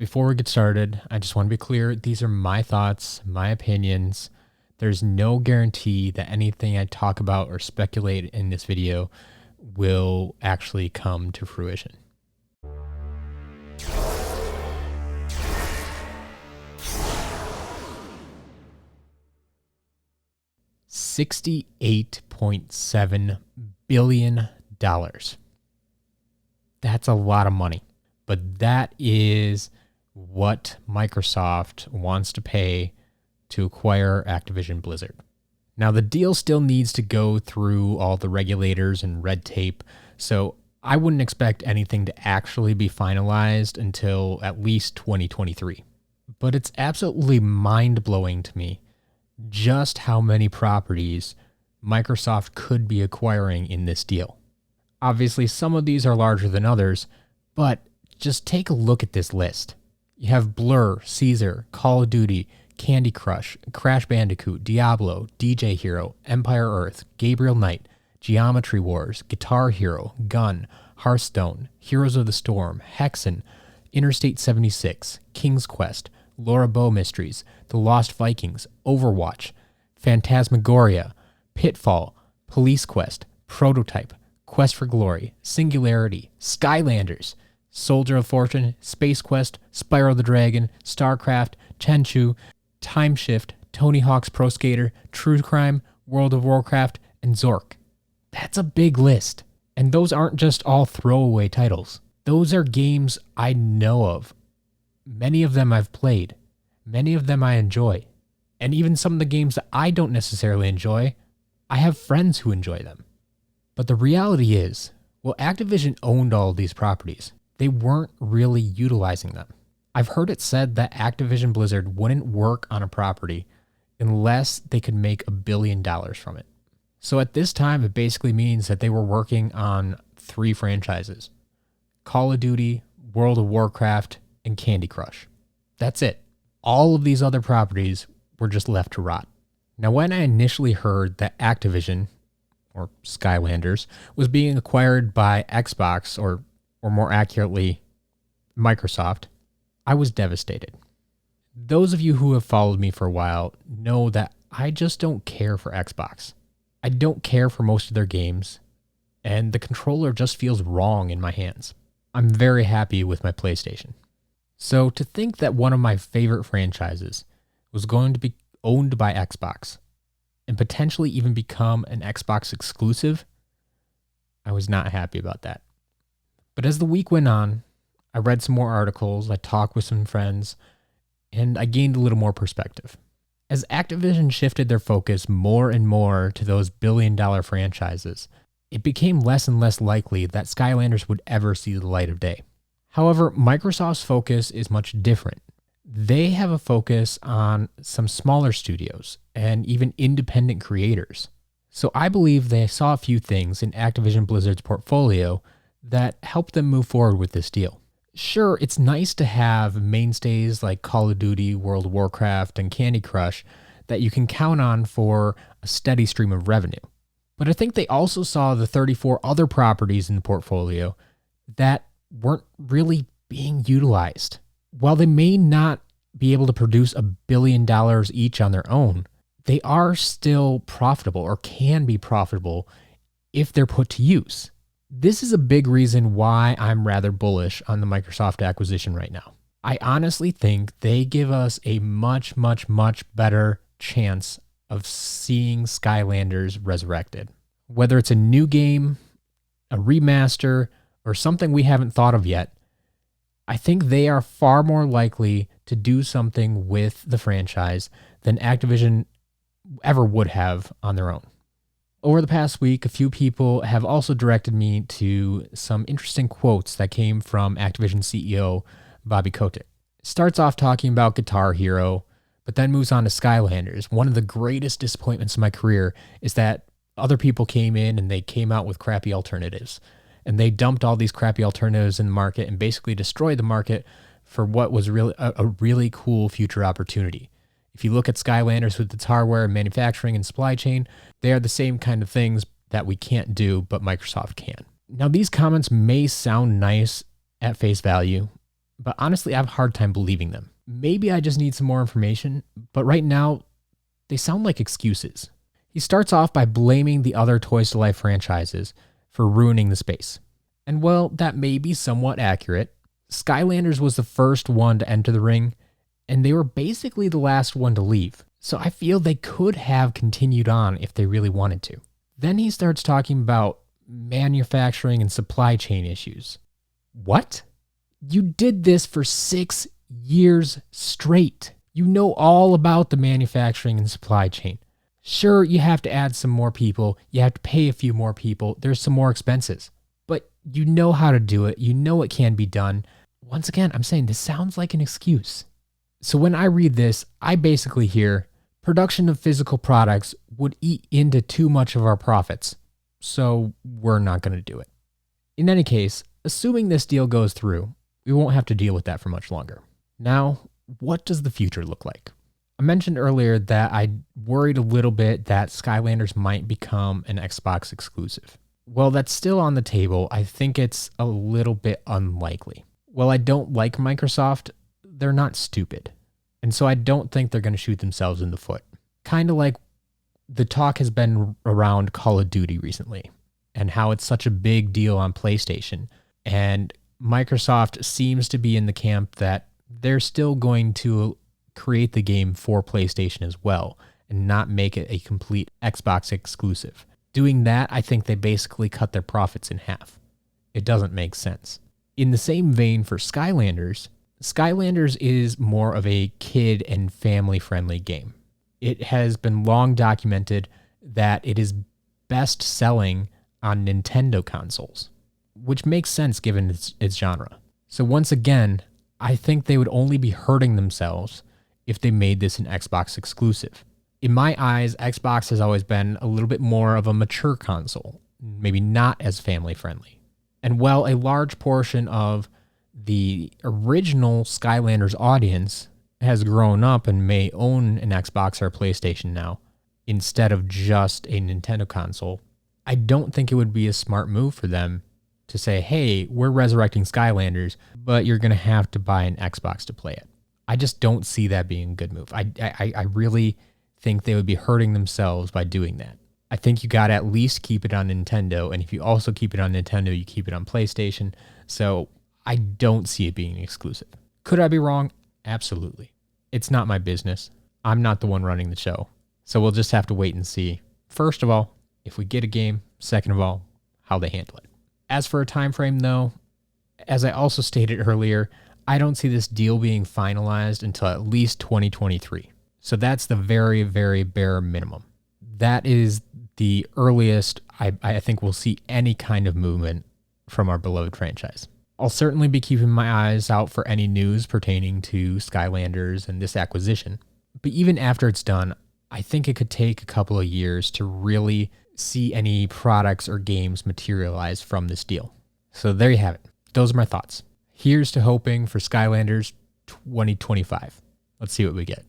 Before we get started, I just want to be clear. These are my thoughts, my opinions. There's no guarantee that anything I talk about or speculate in this video will actually come to fruition. $68.7 billion. That's a lot of money, but that is what Microsoft wants to pay to acquire Activision Blizzard. Now, the deal still needs to go through all the regulators and red tape, so I wouldn't expect anything to actually be finalized until at least 2023. But it's absolutely mind-blowing to me just how many properties Microsoft could be acquiring in this deal. Obviously, some of these are larger than others, but just take a look at this list. You have Blur, Caesar, Call of Duty, Candy Crush, Crash Bandicoot, Diablo, DJ Hero, Empire Earth, Gabriel Knight, Geometry Wars, Guitar Hero, Gun, Hearthstone, Heroes of the Storm, Hexen, Interstate 76, King's Quest, Laura Bow Mysteries, The Lost Vikings, Overwatch, Phantasmagoria, Pitfall, Police Quest, Prototype, Quest for Glory, Singularity, Skylanders, Soldier of Fortune, Space Quest, Spyro the Dragon, StarCraft, Tenchu, Time Shift, Tony Hawk's Pro Skater, True Crime, World of Warcraft, and Zork. That's a big list. And those aren't just all throwaway titles. Those are games I know of. Many of them I've played. Many of them I enjoy. And even some of the games that I don't necessarily enjoy, I have friends who enjoy them. But the reality is, well, Activision owned all of these properties. They weren't really utilizing them. I've heard it said that Activision Blizzard wouldn't work on a property unless they could make $1 billion from it. So at this time, it basically means that they were working on 3 franchises: Call of Duty, World of Warcraft, and Candy Crush. That's it. All of these other properties were just left to rot. Now, when I initially heard that Activision, or Skylanders, was being acquired by Xbox, or more accurately, Microsoft, I was devastated. Those of you who have followed me for a while know that I just don't care for Xbox. I don't care for most of their games, and the controller just feels wrong in my hands. I'm very happy with my PlayStation. So to think that one of my favorite franchises was going to be owned by Xbox and potentially even become an Xbox exclusive, I was not happy about that. But as the week went on, I read some more articles, I talked with some friends, and I gained a little more perspective. As Activision shifted their focus more and more to those billion-dollar franchises, it became less and less likely that Skylanders would ever see the light of day. However, Microsoft's focus is much different. They have a focus on some smaller studios and even independent creators. So I believe they saw a few things in Activision Blizzard's portfolio that helped them move forward with this deal. Sure, it's nice to have mainstays like Call of Duty, World of Warcraft, and Candy Crush that you can count on for a steady stream of revenue. But I think they also saw the 34 other properties in the portfolio that weren't really being utilized. While they may not be able to produce $1 billion each on their own, they are still profitable, or can be profitable, if they're put to use. This is a big reason why I'm rather bullish on the Microsoft acquisition right now. I honestly think they give us a much, much, much better chance of seeing Skylanders resurrected. Whether it's a new game, a remaster, or something we haven't thought of yet, I think they are far more likely to do something with the franchise than Activision ever would have on their own. Over the past week, a few people have also directed me to some interesting quotes that came from Activision CEO Bobby Kotick. Starts off talking about Guitar Hero, but then moves on to Skylanders. One of the greatest disappointments in my career is that other people came in and they came out with crappy alternatives. And they dumped all these crappy alternatives in the market and basically destroyed the market for what was really a really cool future opportunity. If you look at Skylanders with its hardware, manufacturing, and supply chain, they are the same kind of things that we can't do, but Microsoft can. Now, these comments may sound nice at face value, but honestly, I have a hard time believing them. Maybe I just need some more information, but right now, they sound like excuses. He starts off by blaming the other Toys to Life franchises for ruining the space. And well, that may be somewhat accurate. Skylanders was the first one to enter the ring, and they were basically the last one to leave. So I feel they could have continued on if they really wanted to. Then he starts talking about manufacturing and supply chain issues. What? You did this for 6 years straight. You know all about the manufacturing and supply chain. Sure, you have to add some more people. You have to pay a few more people. There's some more expenses. But you know how to do it. You know it can be done. Once again, I'm saying this sounds like an excuse. So when I read this, I basically hear production of physical products would eat into too much of our profits. So we're not going to do it. In any case, assuming this deal goes through, we won't have to deal with that for much longer. Now, what does the future look like? I mentioned earlier that I worried a little bit that Skylanders might become an Xbox exclusive. Well, that's still on the table. I think it's a little bit unlikely. While I don't like Microsoft, they're not stupid. And so I don't think they're going to shoot themselves in the foot. Kind of like the talk has been around Call of Duty recently and how it's such a big deal on PlayStation. And Microsoft seems to be in the camp that they're still going to create the game for PlayStation as well and not make it a complete Xbox exclusive. Doing that, I think they basically cut their profits in half. It doesn't make sense. In the same vein for Skylanders, Skylanders is more of a kid and family-friendly game. It has been long documented that it is best selling on Nintendo consoles, which makes sense given its genre. So once again, I think they would only be hurting themselves if they made this an Xbox exclusive. In my eyes, Xbox has always been a little bit more of a mature console, maybe not as family-friendly. And while a large portion of the original Skylanders audience has grown up and may own an Xbox or a PlayStation now, instead of just a Nintendo console, I don't think it would be a smart move for them to say, hey, we're resurrecting Skylanders, but you're going to have to buy an Xbox to play it. I just don't see that being a good move. I really think they would be hurting themselves by doing that. I think you got to at least keep it on Nintendo, and if you also keep it on Nintendo, you keep it on PlayStation. So I don't see it being exclusive. Could I be wrong? Absolutely. It's not my business. I'm not the one running the show. So we'll just have to wait and see. First of all, if we get a game. Second of all, how they handle it. As for a time frame, though, as I also stated earlier, I don't see this deal being finalized until at least 2023. So that's the very, very bare minimum. That is the earliest I think we'll see any kind of movement from our beloved franchise. I'll certainly be keeping my eyes out for any news pertaining to Skylanders and this acquisition. But even after it's done, I think it could take a couple of years to really see any products or games materialize from this deal. So there you have it. Those are my thoughts. Here's to hoping for Skylanders 2025. Let's see what we get.